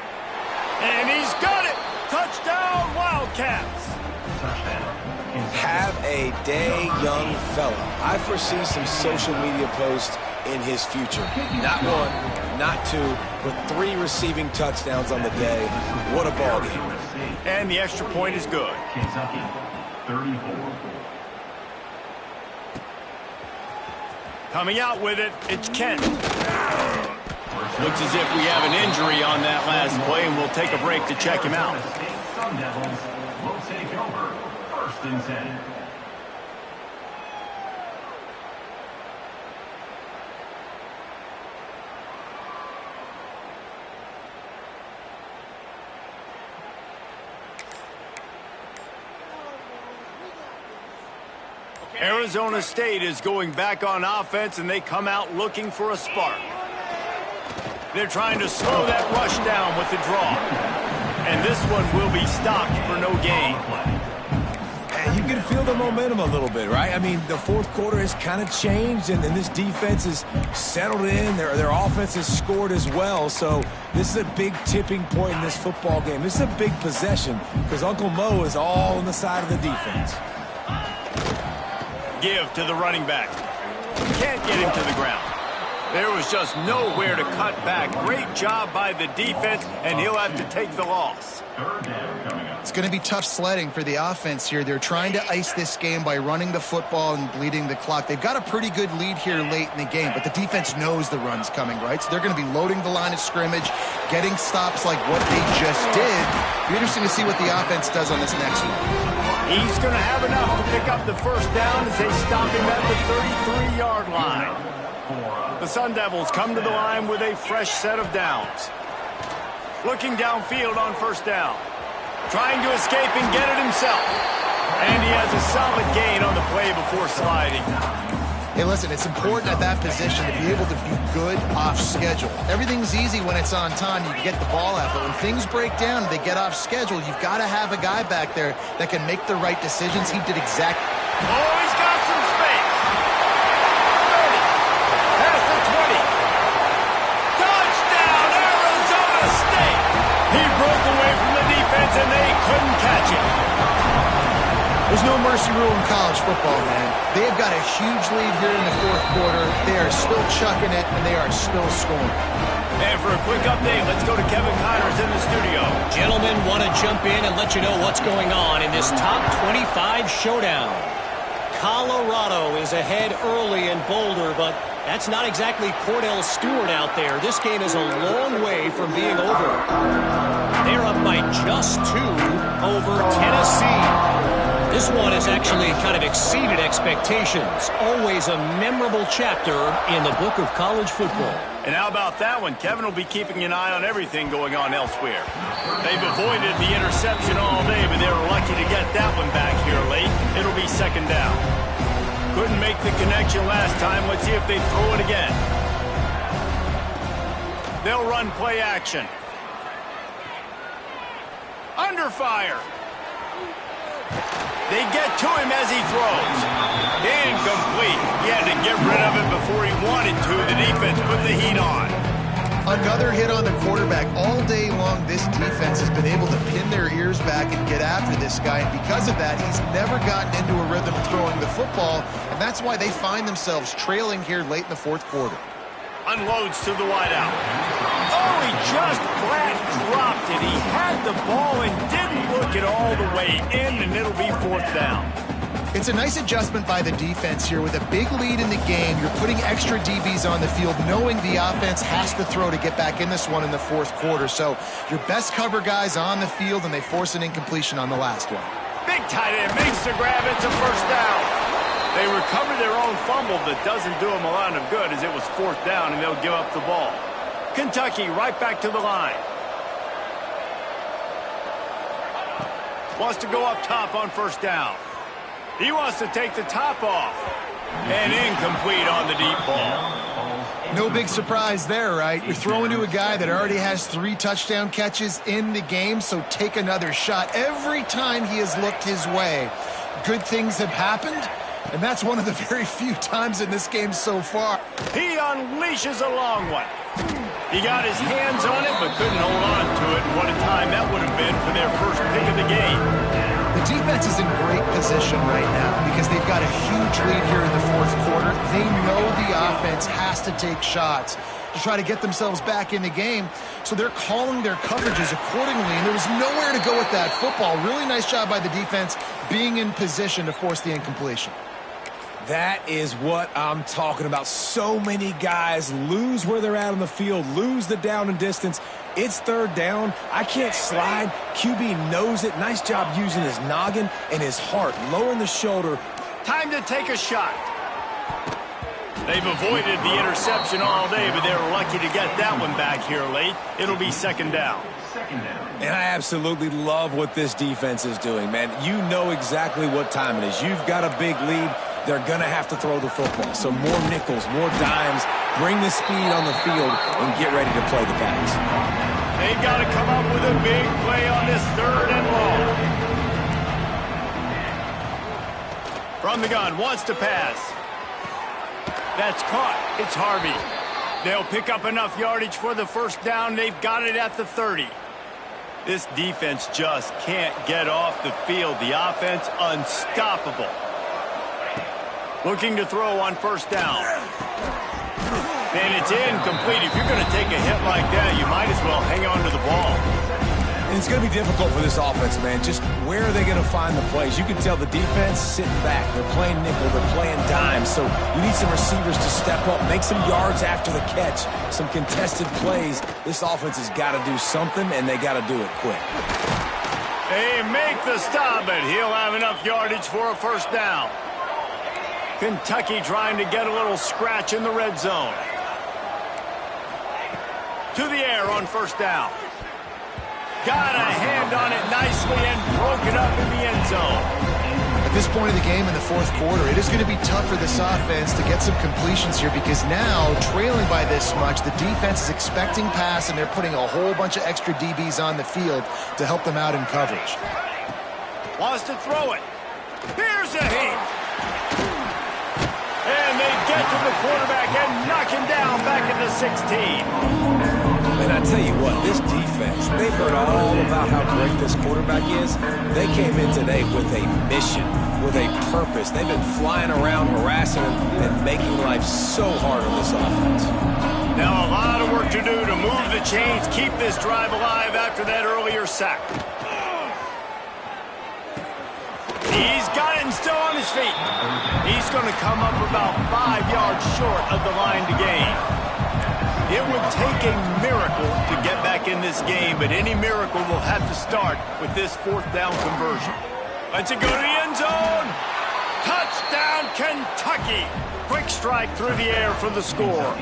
And he's got it. Touchdown, Wildcats. Have a day, young fella. I foresee some social media posts in his future. Not 1, not 2, but 3 receiving touchdowns on the day. What a ball game. And the extra point is good. Kentucky, 34. Coming out with it, it's Kent. Looks as if we have an injury on that last play, and we'll take a break to check him out. Sun Devils will take over 1st and 10. Arizona State is going back on offense, and they come out looking for a spark. They're trying to slow that rush down with the draw. And this one will be stopped for no gain. And you can feel the momentum a little bit, right? I mean, the 4th quarter has kind of changed, and this defense is settled in. Their offense has scored as well. So this is a big tipping point in this football game. This is a big possession because Uncle Mo is all on the side of the defense. Give to the running back. Can't get him to the ground. There was just nowhere to cut back. Great job by the defense, and he'll have to take the loss. 3rd down coming up. It's going to be tough sledding for the offense here. They're trying to ice this game by running the football and bleeding the clock. They've got a pretty good lead here late in the game, but the defense knows the run's coming, right? So they're going to be loading the line of scrimmage, getting stops like what they just did. Be interesting to see what the offense does on this next one. He's going to have enough to pick up the 1st down as they stop him at the 33-yard line. The Sun Devils come to the line with a fresh set of downs. Looking downfield on first down. Trying to escape and get it himself. And he has a solid gain on the play before sliding. Hey, listen, it's important at that position to be able to be good off schedule. Everything's easy when it's on time. You can get the ball out. But when things break down and they get off schedule, you've got to have a guy back there that can make the right decisions. He did exactly. Oh, he's got some space. 30. Past the 20. Touchdown, Arizona State. He broke away from the defense and they couldn't catch him. There's no mercy rule in college football, man. They have got a huge lead here in the fourth quarter. They are still chucking it, and they are still scoring. And for a quick update, let's go to Kevin Connors in the studio. Gentlemen, want to jump in and let you know what's going on in this top 25 showdown. Colorado is ahead early in Boulder, but that's not exactly Cordell Stewart out there. This game is a long way from being over. They're up by just 2 over Tennessee. This one has actually kind of exceeded expectations. Always a memorable chapter in the book of college football. And how about that one? Kevin will be keeping an eye on everything going on elsewhere. They've avoided the interception all day, but they were lucky to get that one back here late. It'll be second down. Couldn't make the connection last time. Let's see if they throw it again. They'll run play action. Under fire. They get to him as he throws. Incomplete. He had to get rid of it before he wanted to. The defense put the heat on. Another hit on the quarterback. All day long, this defense has been able to pin their ears back and get after this guy. And because of that, he's never gotten into a rhythm throwing the football. And that's why they find themselves trailing here late in the fourth quarter. Unloads to the wideout. Oh, he just flat dropped it. He had the ball and didn't look it all the way in, and it'll be fourth down. It's a nice adjustment by the defense here. With a big lead in the game, you're putting extra DBs on the field, knowing the offense has to throw to get back in this one in the fourth quarter. So your best cover guys on the field, and they force an incompletion on the last one. Big tight end makes the grab. It's a first down. They recover their own fumble, but doesn't do them a lot of good as it was fourth down, and they'll give up the ball. Kentucky right back to the line. Wants to go up top on first down. He wants to take the top off. And incomplete on the deep ball. No big surprise there, right? You're throwing to a guy that already has 3 touchdown catches in the game, so take another shot. Every time he has looked his way, good things have happened. And that's one of the very few times in this game so far. He unleashes a long one. He got his hands on it, but couldn't hold on to it. And what a time that would have been for their first pick of the game. The defense is in great position right now because they've got a huge lead here in the fourth quarter. They know the offense has to take shots to try to get themselves back in the game. So they're calling their coverages accordingly, and there was nowhere to go with that football. Really nice job by the defense being in position to force the incompletion. That is what I'm talking about. So many guys lose where they're at on the field, lose the down and distance. It's third down. I can't slide. QB knows it. Nice job using his noggin and his heart, lowering the shoulder. Time to take a shot. They've avoided the interception all day, but they were lucky to get that one back here late. It'll be second down. And I absolutely love what this defense is doing, man. You know exactly what time it is. You've got a big lead. They're going to have to throw the football. So more nickels, more dimes, bring the speed on the field, and get ready to play the backs. They've got to come up with a big play on this third and long. From the gun, wants to pass. That's caught. It's Harvey. They'll pick up enough yardage for the first down. They've got it at the 30. This defense just can't get off the field. The offense unstoppable. Looking to throw on first down. And it's incomplete. If you're going to take a hit like that, you might as well hang on to the ball. And it's going to be difficult for this offense, man. Just where are they going to find the plays? You can tell the defense sitting back. They're playing nickel. They're playing dime. So you need some receivers to step up, make some yards after the catch, some contested plays. This offense has got to do something, and they got to do it quick. They make the stop, and he'll have enough yardage for a first down. Kentucky trying to get a little scratch in the red zone. To the air on first down. Got a hand on it nicely and broke it up in the end zone. At this point of the game in the fourth quarter, it is going to be tough for this offense to get some completions here because now, trailing by this much, the defense is expecting pass and they're putting a whole bunch of extra DBs on the field to help them out in coverage. Wants to throw it. Here's a hit. And they get to the quarterback and knock him down back at the 16. And I tell you what, this defense, they've heard all about how great this quarterback is. They came in today with a mission, with a purpose. They've been flying around, harassing him, and making life so hard on this offense. Now a lot of work to do to move the chains, keep this drive alive after that earlier sack. He's got it and still on his feet. He's going to come up about 5 yards short of the line to gain. It would take a miracle to get back in this game, but any miracle will have to start with this fourth down conversion. Let's it go to the end zone. Touchdown, Kentucky. Quick strike through the air for the score.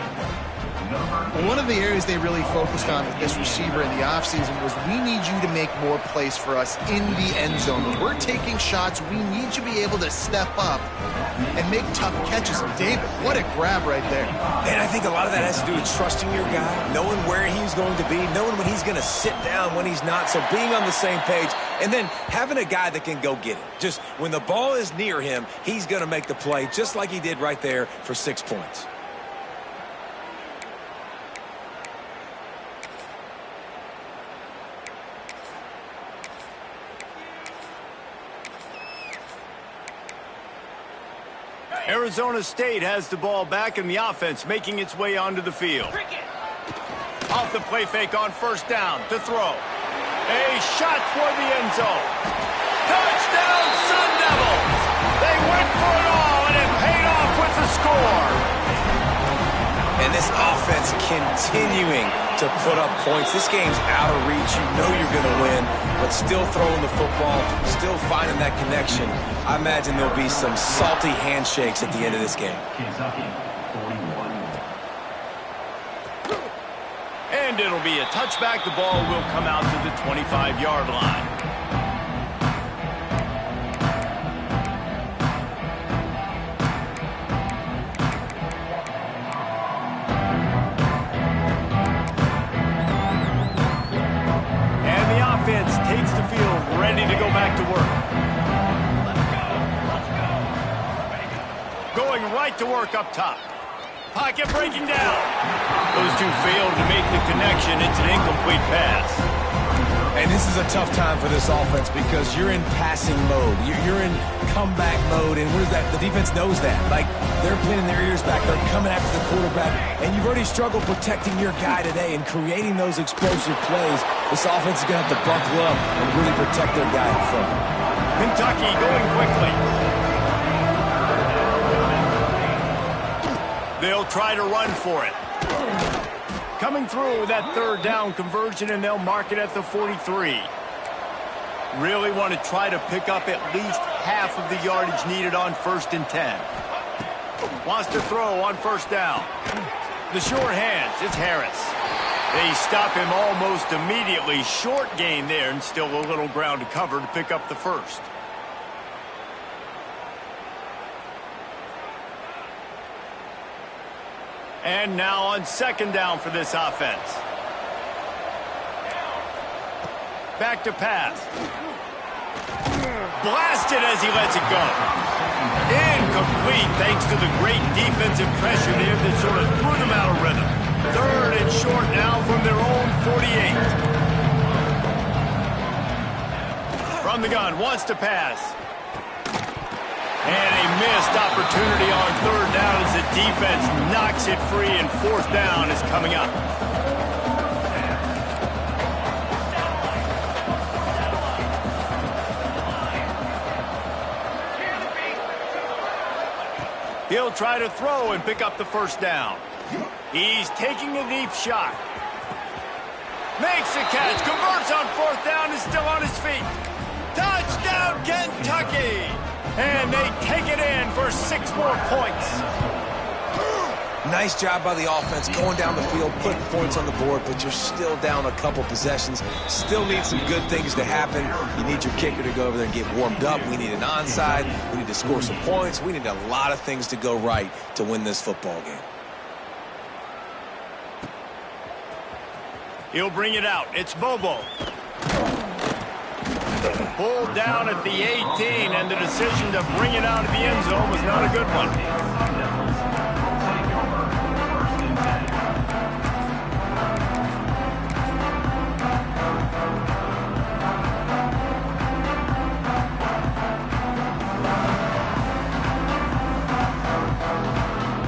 Well, one of the areas they really focused on with this receiver in the offseason was we need you to make more plays for us in the end zone. When we're taking shots, we need you to be able to step up and make tough catches. And David, what a grab right there. And I think a lot of that has to do with trusting your guy, knowing where he's going to be, knowing when he's going to sit down, when he's not. So being on the same page, and then having a guy that can go get it. Just when the ball is near him, he's going to make the play just like he did right there for 6 points. Arizona State has the ball back and the offense making its way onto the field. Off the play fake on first down to throw. A shot toward the end zone. Touchdown, Sun Devils! They went for it all and it paid off with the score. And this offense continuing to put up points. This game's out of reach. You know you're going to win, but still throwing the football, still finding that connection. I imagine there'll be some salty handshakes at the end of this game. Kentucky, 41. And it'll be a touchback. The ball will come out to the 25-yard line. Takes the field, ready to go back to work. Going right to work up top. Pocket breaking down. Those two failed to make the connection. It's an incomplete pass. And this is a tough time for this offense because you're in passing mode. You're in comeback mode, and what is that? The defense knows that. Like, they're pinning their ears back. They're coming after the quarterback, and you've already struggled protecting your guy today and creating those explosive plays. This offense is going to have to buckle up and really protect their guy in front. Kentucky going quickly. They'll try to run for it. Coming through with that third down conversion, and they'll mark it at the 43. Really want to try to pick up at least half of the yardage needed on 1st and 10. Wants to throw on first down. The short hands, it's Harris. They stop him almost immediately. Short gain there, and still a little ground to cover to pick up the first. And now on second down for this offense. Back to pass. Blasted as he lets it go. Incomplete thanks to the great defensive pressure there that sort of threw them out of rhythm. Third and short now from their own 48. From the gun, wants to pass. And a missed opportunity on third down as the defense knocks it free, and fourth down is coming up. He'll try to throw and pick up the first down. He's taking a deep shot. Makes the catch, converts on fourth down, is still on his feet. Touchdown, Kentucky! And they take it in for 6 more points. Nice job by the offense going down the field, putting points on the board, but you're still down a couple possessions. Still need some good things to happen. You need your kicker to go over there and get warmed up. We need an onside. We need to score some points. We need a lot of things to go right to win this football game. He'll bring it out. It's Bobo. Pulled down at the 18, and the decision to bring it out of the end zone was not a good one.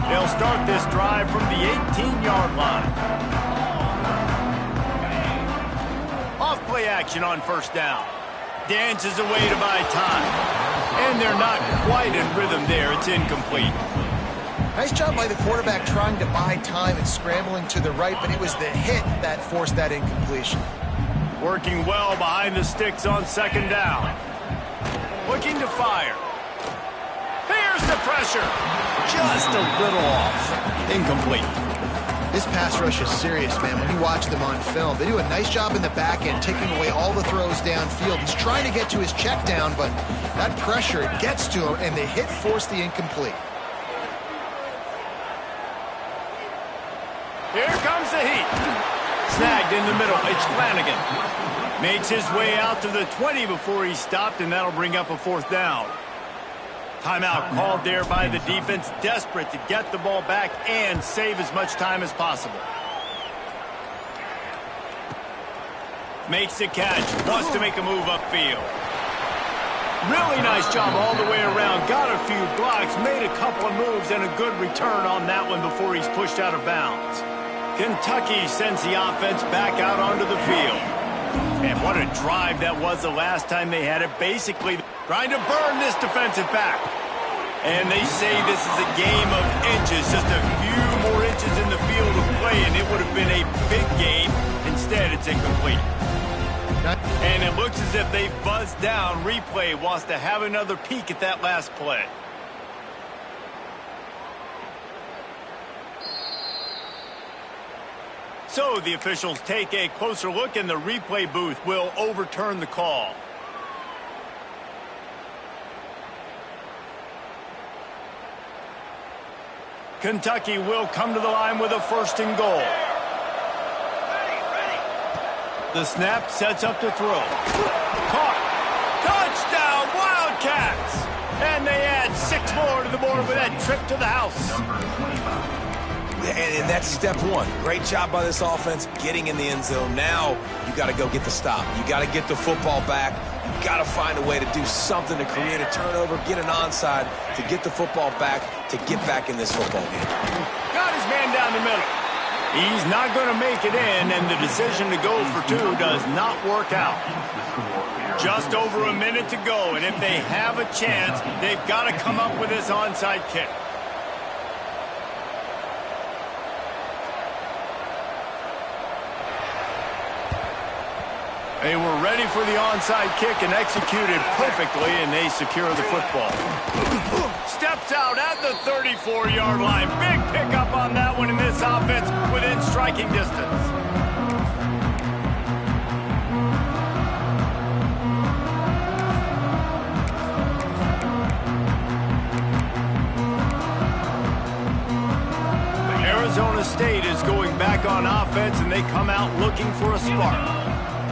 They'll start this drive from the 18-yard line. Off-play action on first down. Dances away to buy time. And they're not quite in rhythm there. It's incomplete. Nice job by the quarterback trying to buy time and scrambling to the right, but it was the hit that forced that incompletion. Working well behind the sticks on second down. Looking to fire. Here's the pressure. Just a little off. Incomplete. This pass rush is serious, man. When you watch them on film, they do a nice job in the back end, taking away all the throws downfield. He's trying to get to his check down, but that pressure gets to him, and the hit forced the incomplete. Here comes the heat. Snagged in the middle. It's Flanagan. Makes his way out to the 20 before he stopped, and that'll bring up a fourth down. Timeout called there by the defense, desperate to get the ball back and save as much time as possible. Makes the catch, wants to make a move upfield. Really nice job all the way around. Got a few blocks, made a couple of moves, and a good return on that one before he's pushed out of bounds. Kentucky sends the offense back out onto the field. And what a drive that was the last time they had it. Basically trying to burn this defensive back. And they say this is a game of inches, just a few more inches in the field of play, and it would have been a big game. Instead, it's incomplete. And it looks as if they've buzzed down. Replay wants to have another peek at that last play. So the officials take a closer look, and the replay booth will overturn the call. Kentucky will come to the line with a first and goal. The snap sets up to throw. Caught. Touchdown, Wildcats! And they add 6 more to the board with that trip to the house. And that's step one. Great job by this offense getting in the end zone. Now you got to go get the stop. You got to get the football back. You got to find a way to do something to create a turnover, get an onside, to get the football back, to get back in this football game. Got his man down the middle. He's not going to make it in, and the decision to go for 2 does not work out. Just over a minute to go, and if they have a chance, they've got to come up with this onside kick. They were ready for the onside kick and executed perfectly, and they secure the football. Steps out at the 34-yard line. Big pickup on that one in this offense within striking distance. Arizona State is going back on offense, and they come out looking for a spark.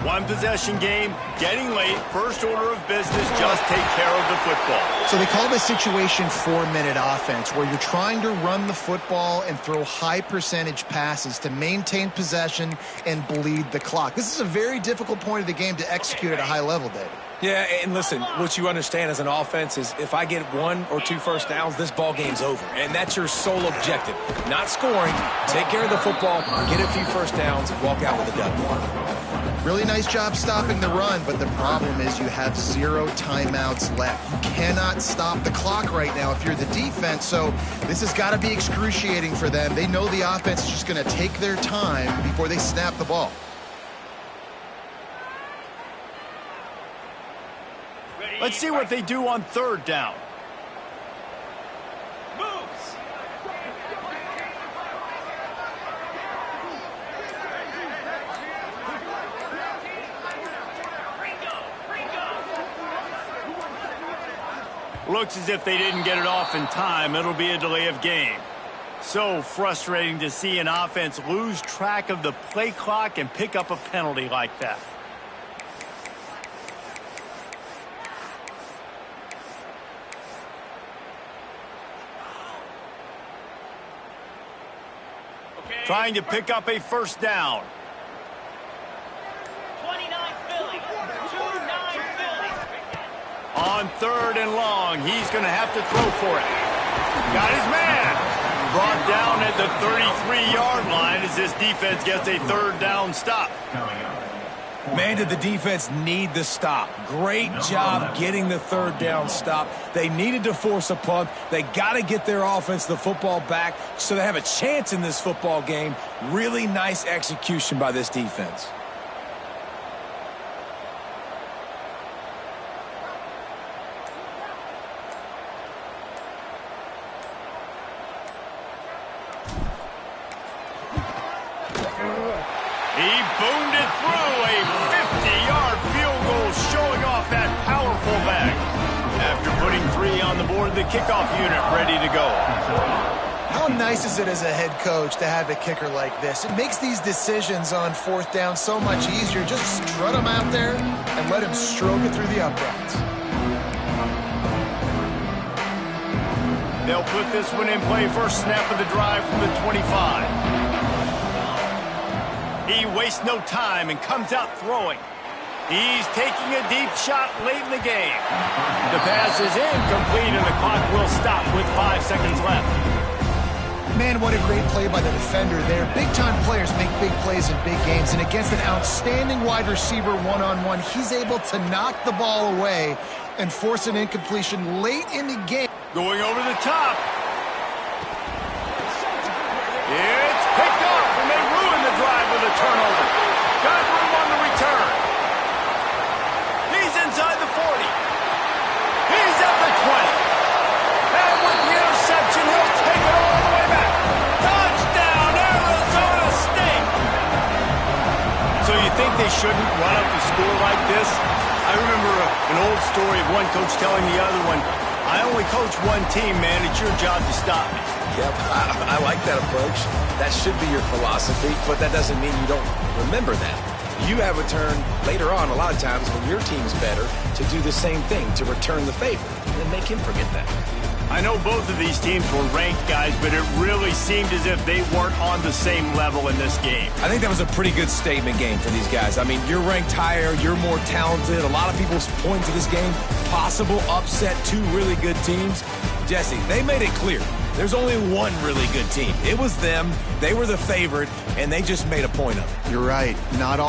One possession game, getting late, first order of business, just take care of the football. So they call this situation 4-minute offense, where you're trying to run the football and throw high percentage passes to maintain possession and bleed the clock. This is a very difficult point of the game to execute at a high level, David. Yeah, and listen, what you understand as an offense is if I get 1 or 2 first downs, this ball game's over. And that's your sole objective. Not scoring, take care of the football, get a few first downs, and walk out with a W. Really nice job stopping the run, but the problem is you have 0 timeouts left. You cannot stop the clock right now if you're the defense, so this has got to be excruciating for them. They know the offense is just going to take their time before they snap the ball. Let's see what they do on third down. Looks as if they didn't get it off in time. It'll be a delay of game. So frustrating to see an offense lose track of the play clock and pick up a penalty like that. Trying to pick up a first down. 29 Philly. 29 Philly. On 3rd and long, he's going to have to throw for it. Got his man. Brought down at the 33-yard line as this defense gets a 3rd down stop. Man, did the defense need the stop. Great job getting the 3rd down stop. They needed to force a punt. They got to get their offense the football back so they have a chance in this football game. Really nice execution by this defense. He boomed it through a 50-yard field goal, showing off that powerful back. After putting 3 on the board, the kickoff unit ready to go. How nice is it as a head coach to have a kicker like this? It makes these decisions on 4th down so much easier. Just strut him out there and let him stroke it through the uprights. They'll put this one in play. First snap of the drive from the 25. He wastes no time and comes out throwing. He's taking a deep shot late in the game. The pass is incomplete, and the clock will stop with 5 seconds left. Man, what a great play by the defender there. Big-time players make big plays in big games, and against an outstanding wide receiver one-on-one, he's able to knock the ball away and force an incompletion late in the game. Going over the top. It's picked off, and they ruin the drive with a turnover. Got room on the return. He's inside the 40. He's at the 20. And with the interception, he'll take it all the way back. Touchdown, Arizona State. So you think they shouldn't run up the score like this? I remember an old story of one coach telling the other one, I only coach one team, man. It's your job to stop me. Yep, I like that approach. That should be your philosophy, but that doesn't mean you don't remember that. You have a turn later on, a lot of times, when your team's better, to do the same thing, to return the favor, and make him forget that. I know both of these teams were ranked, guys, but it really seemed as if they weren't on the same level in this game. I think that was a pretty good statement game for these guys. I mean, you're ranked higher, you're more talented. A lot of people point to this game, possible upset, 2 really good teams. Jesse, they made it clear. There's only one really good team. It was them. They were the favorite, and they just made a point of it. You're right. Not all